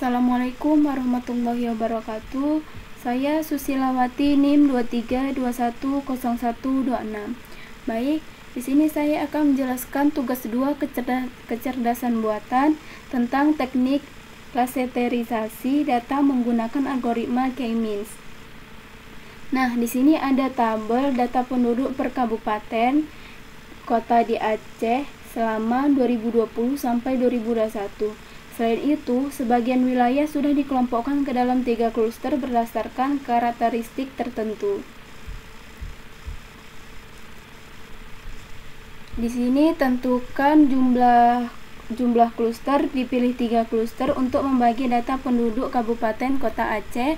Assalamualaikum warahmatullahi wabarakatuh. Saya Susilawati NIM 23210126. Baik, di sini saya akan menjelaskan tugas 2 kecerdasan buatan tentang teknik klasterisasi data menggunakan algoritma K-means. Nah, di sini ada tabel data penduduk per kabupaten kota di Aceh selama 2020 sampai 2021. Selain itu, sebagian wilayah sudah dikelompokkan ke dalam 3 kluster berdasarkan karakteristik tertentu. Di sini tentukan jumlah kluster, dipilih 3 kluster untuk membagi data penduduk Kabupaten Kota Aceh.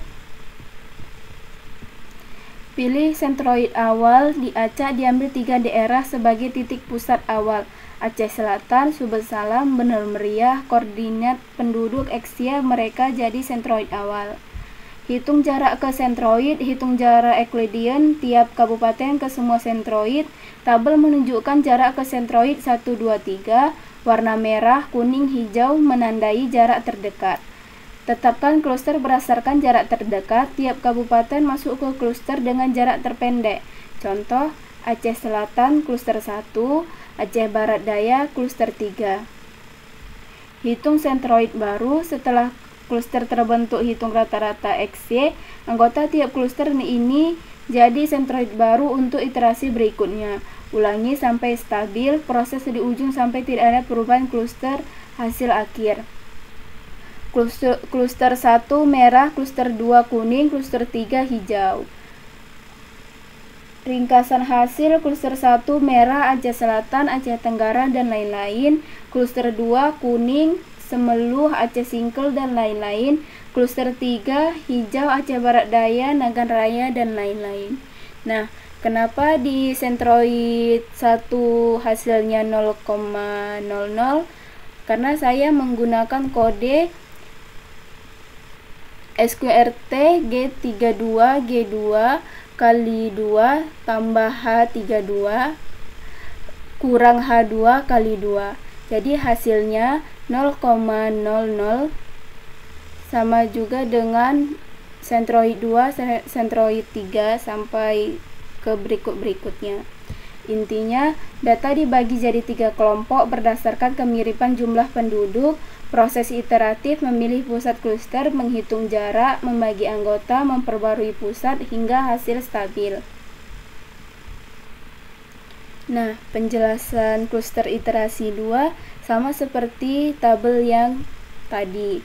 Pilih sentroid awal di Aceh, diambil 3 daerah sebagai titik pusat awal. Aceh Selatan, Subsalam, Bener Meriah, koordinat penduduk Eksia mereka jadi sentroid awal. Hitung jarak ke sentroid, hitung jarak Euclidean tiap kabupaten ke semua sentroid. Tabel menunjukkan jarak ke sentroid 1, 2, 3. Warna merah, kuning, hijau menandai jarak terdekat. Tetapkan kluster berdasarkan jarak terdekat. Tiap kabupaten masuk ke kluster dengan jarak terpendek. Contoh, Aceh Selatan kluster 1, Aceh Barat Daya kluster 3. Hitung sentroid baru. Setelah kluster terbentuk, hitung rata-rata XY. Anggota tiap kluster ini jadi sentroid baru untuk iterasi berikutnya. Ulangi sampai stabil, proses di ujung sampai tidak ada perubahan kluster hasil akhir. Kluster 1 merah, kluster 2 kuning, kluster 3 hijau. Ringkasan hasil: kluster 1 merah, Aceh Selatan, Aceh Tenggara, dan lain-lain. Kluster 2 kuning, Semeluh, Aceh Singkil, dan lain-lain. Kluster 3 hijau, Aceh Barat Daya, Nagan Raya, dan lain-lain. Nah, kenapa di sentroid 1 hasilnya 0,00? Karena saya menggunakan kode SQRT G32 G2 kali 2 tambah H32 kurang H2 kali 2. Jadi hasilnya 0,00 sama juga dengan sentroid 2, sentroid 3 sampai ke berikutnya. Intinya, data dibagi jadi 3 kelompok berdasarkan kemiripan jumlah penduduk. Proses iteratif: memilih pusat kluster, menghitung jarak, membagi anggota, memperbarui pusat, hingga hasil stabil. Nah, penjelasan kluster iterasi 2 sama seperti tabel yang tadi.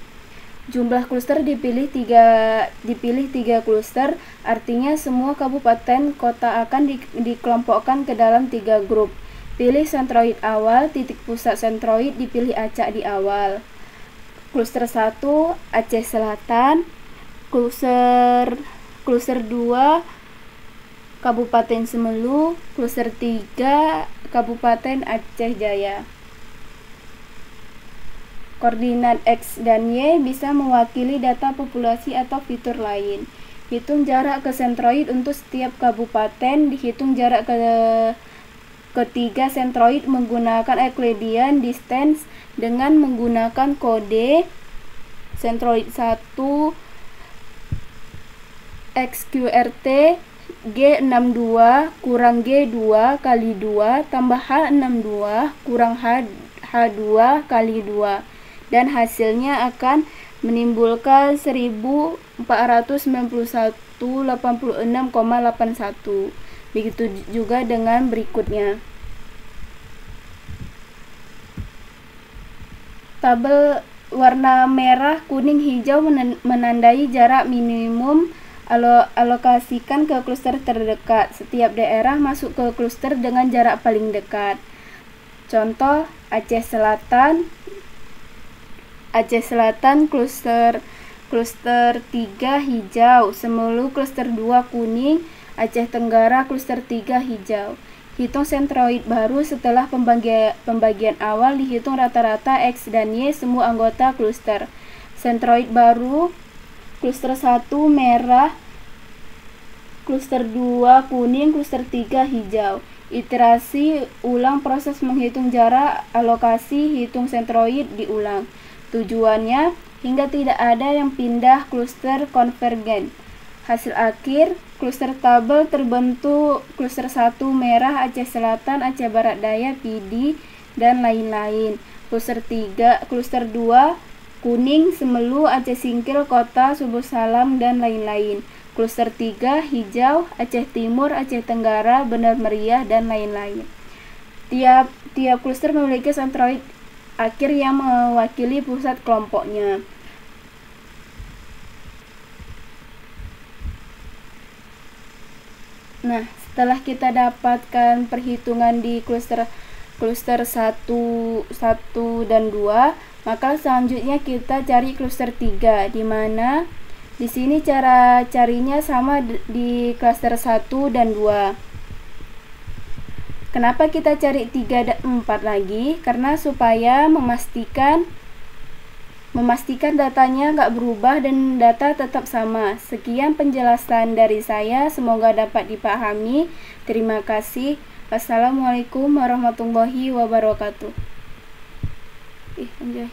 Jumlah kluster dipilih 3 kluster, artinya semua kabupaten kota akan dikelompokkan ke dalam 3 grup. Pilih sentroid awal, titik pusat sentroid dipilih acak di awal. Kluster 1 Aceh Selatan, kluster 2 Kabupaten Semeluh, kluster 3 Kabupaten Aceh Jaya. Koordinat X dan Y bisa mewakili data populasi atau fitur lain. Hitung jarak ke sentroid untuk setiap kabupaten. Dihitung jarak ketiga sentroid menggunakan Euclidean distance dengan menggunakan kode sentroid 1 XQRT G62 kurang G2 kali 2 tambah H62 kurang H2 kali 2, dan hasilnya akan menimbulkan 1491,86,81. Begitu juga dengan berikutnya. Tabel warna merah, kuning, hijau menandai jarak minimum alokasikan ke kluster terdekat. Setiap daerah masuk ke kluster dengan jarak paling dekat. Contoh, Aceh Selatan kluster 3 hijau, Semeluh kluster 2 kuning, Aceh Tenggara kluster 3 hijau. Hitung sentroid baru. Setelah pembagian awal, dihitung rata-rata X dan Y semua anggota kluster. Sentroid baru: kluster 1 merah, kluster 2 kuning, kluster 3 hijau. Iterasi ulang proses menghitung jarak, alokasi, hitung sentroid diulang. Tujuannya hingga tidak ada yang pindah kluster konvergen. Hasil akhir, kluster tabel terbentuk kluster 1 merah Aceh Selatan, Aceh Barat Daya, PD, dan lain-lain. Kluster 2 kuning Semelu, Aceh Singkil, Kota, Subuh Salam, dan lain-lain. Kluster 3 hijau Aceh Timur, Aceh Tenggara, Bener Meriah, dan lain-lain. Tiap kluster memiliki sentroid akhir yang mewakili pusat kelompoknya. Nah, setelah kita dapatkan perhitungan di kluster 1 dan 2, maka selanjutnya kita cari kluster 3, di mana di sini cara carinya sama di kluster 1 dan 2. Kenapa kita cari 3 dan 4 lagi? Karena supaya memastikan datanya nggak berubah dan data tetap sama. Sekian penjelasan dari saya, semoga dapat dipahami. Terima kasih. Wassalamualaikum warahmatullahi wabarakatuh. Anjay.